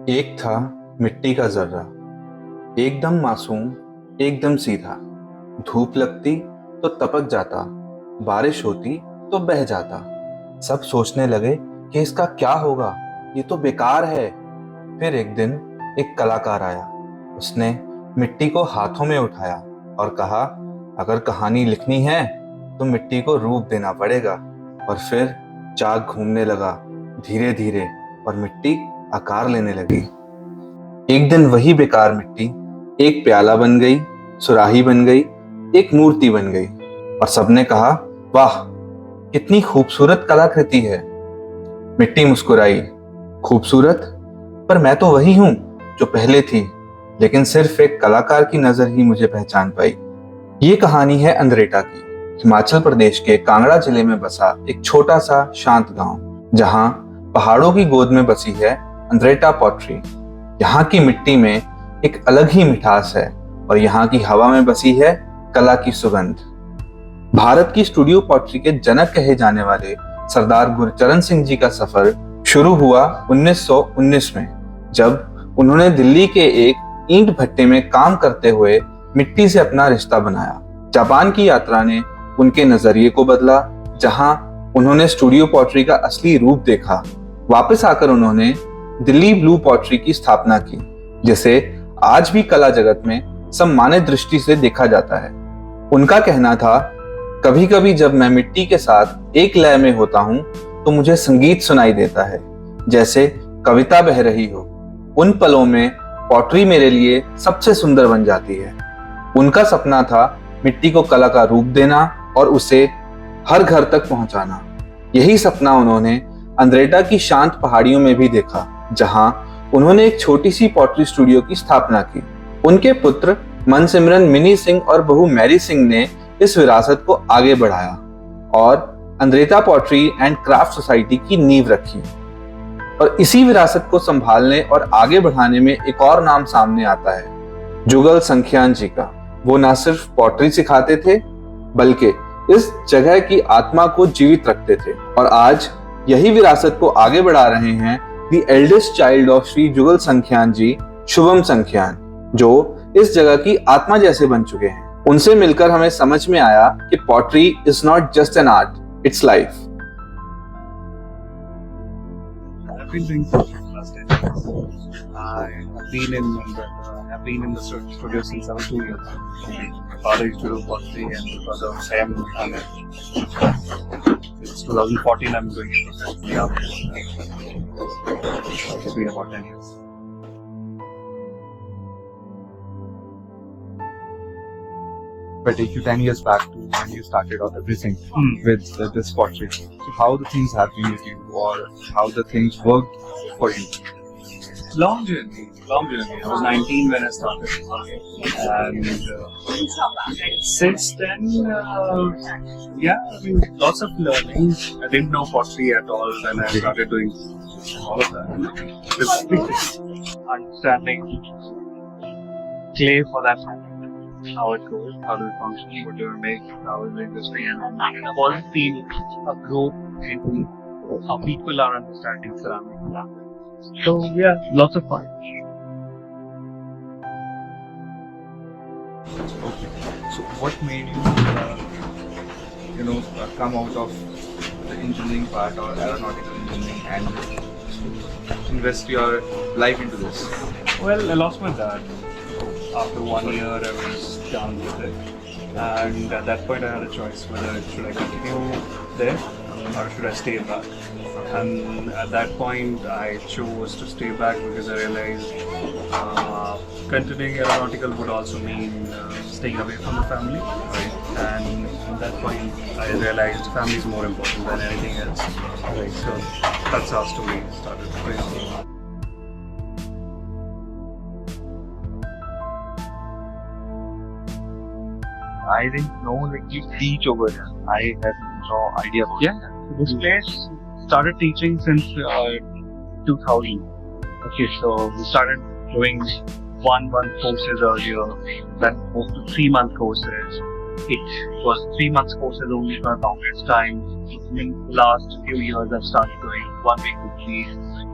एक था मिट्टी का जर्रा, एकदम मासूम, एकदम सीधा। धूप लगती तो तपक जाता, बारिश होती तो बह जाता। सब सोचने लगे कि इसका क्या होगा, ये तो बेकार है। फिर एक दिन एक कलाकार आया। उसने मिट्टी को हाथों में उठाया और कहा, अगर कहानी लिखनी है तो मिट्टी को रूप देना पड़ेगा। और फिर चाक घूमने लगा, धीरे धीरे, और मिट्टी आकार लेने लगी। एक दिन वही बेकार मिट्टी एक प्याला बन गई, सुराही बन गई, एक मूर्ति बन गई। और सबने कहा, वाह, कितनी खूबसूरत कलाकृति है। मिट्टी मुस्कुराई, खूबसूरत? पर मैं तो वही हूं जो पहले थी, लेकिन सिर्फ एक कलाकार की नजर ही मुझे पहचान पाई। ये कहानी है अंद्रेटा की, हिमाचल प्रदेश के कांगड़ा जिले में बसा एक छोटा सा शांत गांव, जहां पहाड़ों की गोद में बसी है अंद्रेटा पॉटरी। यहाँ की मिट्टी में एक अलग ही मिठास है, और यहाँ की हवा में बसी है कला की सुगंध। भारत की स्टूडियो पॉटरी के जनक कहे जाने वाले सरदार गुरचरण सिंह जी का सफर शुरू हुआ 1919 में, जब उन्होंने दिल्ली के एक ईंट भट्टे में काम करते हुए मिट्टी से अपना रिश्ता बनाया। जापान की यात्रा ने उनके नजरिए को बदला, जहां उन्होंने स्टूडियो पॉटरी का असली रूप देखा। वापस आकर उन्होंने दिल्ली ब्लू पॉटरी की स्थापना की, जिसे आज भी कला जगत में सम्मानित दृष्टि से देखा जाता है। उनका कहना था, कभी कभी जब मैं मिट्टी के साथ एक लय में होता हूं तो मुझे संगीत सुनाई देता है, जैसे कविता बह रही हो। उन पलों में पॉटरी मेरे लिए सबसे सुंदर बन जाती है। उनका सपना था मिट्टी को कला का रूप देना और उसे हर घर तक पहुंचाना। यही सपना उन्होंने अंद्रेटा की शांत पहाड़ियों में भी देखा, जहां उन्होंने एक छोटी सी पॉटरी स्टूडियो की स्थापना की। उनके पुत्र मनसिमरन मिनी सिंह और बहू मैरी सिंह ने इस विरासत को आगे बढ़ाया और Andretta pottery and craft society की नींव रखी। और इसी विरासत को संभालने और आगे बढ़ाने में एक और नाम सामने आता है, जुगल संख्यान जी का। वो न सिर्फ पॉटरी सिखाते थे, बल्कि इस जगह की आत्मा को जीवित रखते थे। और आज यही विरासत को आगे बढ़ा रहे हैं the eldest child of Shri Jugal Sankhyan ji, Shubham Sankhyan, जो इस जगह की आत्मा जैसे बन चुके हैं। उनसे मिलकर हमें समझ में आया कि pottery is not just an art, it's life. I've been in the studio since I was 2 years. My father used to do pottery, and because of him, it's 2014 I'm doing it professionally after. It's been about 10 years. If I take you 10 years back to when you started out everything with this pottery, so how the things have been with you, or how the things worked for you? Long journey. I was 19 when I started, and since then, I mean, lots of learning. I didn't know pottery at all when I started doing all of that. Understanding clay for that matter, how it goes, how does it function, what do we make, how is the industry, and I've always seen a growth in how people are understanding ceramics. So yeah, lots of fun. Okay. So what made you, come out of the engineering part or aeronautical engineering and invest your life into this? Well, I lost my dad. After 1 year, I was done with it. And at that point, I had a choice whether should I continue there or should I stay back. And at that point, I chose to stay back because I realized continuing aeronautical would also mean staying away from the family. Right. And at that point, I realized family is more important than anything else. Right. So that's how story started going on. I didn't know like you teach over there. I had no idea about Yeah, this place started teaching since 2000. Okay, so we started doing 1-month courses earlier, then moved to 3-month courses. it was 3 months courses only for the longest time. In the last few years, I've started doing 1 week weekly.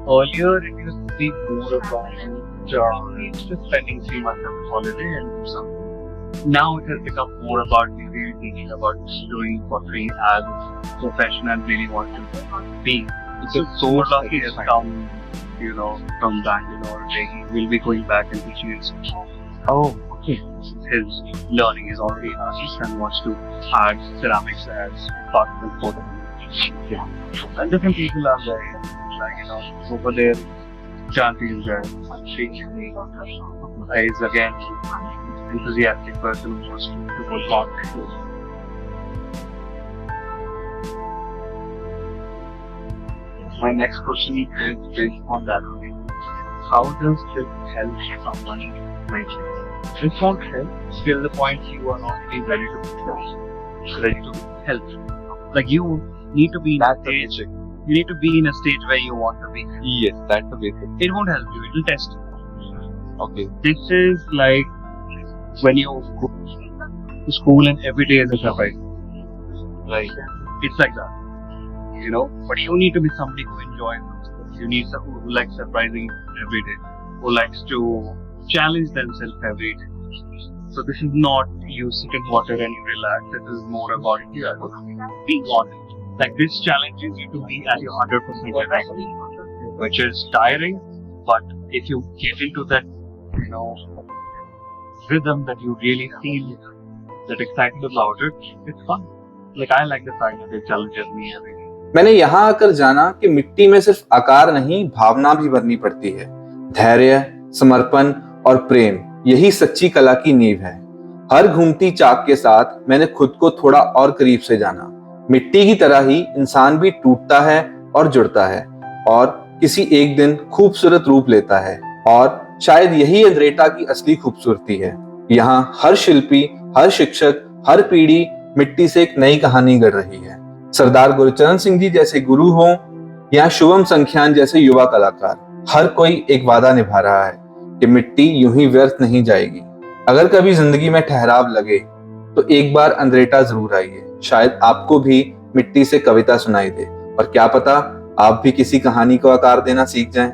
Earlier, it used to be more about just spending 3 months of holiday and do something. Now it has become more about me really thinking about doing pottery as a profession and really want to be. So Murlaki has come, from Bangalore. He will be going back and teaching in school. Oh, okay. His learning is already advanced and wants to add ceramics as part of the program. Yeah. And different people are there, over there. Janti is there. She is again enthusiastic person who wants to go on. My next question is based on that. How does this help someone make it? It won't help till the point you are not really ready to help. Like you need to be in a That's the stage. basic. You need to be in a stage where you want to be. Yes, that's the basic. It won't help you. It will test you. Okay. This is like when you go to school and every day is a surprise. Like it's like that. But you need to be somebody who enjoys those things. You need someone who likes surprising every day, who likes to challenge themselves every day. So this is not you sit in water and you relax. This is more about being on it. Like this challenges you to be at your 100% level, which is tiring. But if you get into that, rhythm that you really feel that excited about it, it's fun. Like I like the fact that it challenges me every day. मैंने यहाँ आकर जाना कि मिट्टी में सिर्फ आकार नहीं, भावना भी भरनी पड़ती है। धैर्य, समर्पण और प्रेम, यही सच्ची कला की नींव है। हर घूमती चाक के साथ मैंने खुद को थोड़ा और करीब से जाना। मिट्टी की तरह ही इंसान भी टूटता है और जुड़ता है और किसी एक दिन खूबसूरत रूप लेता है। और शायद यही अंद्रेटा की असली खूबसूरती है। यहाँ हर शिल्पी, हर शिक्षक, हर पीढ़ी मिट्टी से एक नई कहानी गढ़ रही है। सरदार गुरचरण सिंह जी जैसे गुरु हों या शुभम संख्यान जैसे युवा कलाकार, हर कोई एक वादा निभा रहा है कि मिट्टी यूं ही व्यर्थ नहीं जाएगी। अगर कभी जिंदगी में ठहराव लगे तो एक बार अंद्रेटा जरूर आइए। शायद आपको भी मिट्टी से कविता सुनाई दे और क्या पता आप भी किसी कहानी को आकार देना सीख जाएं।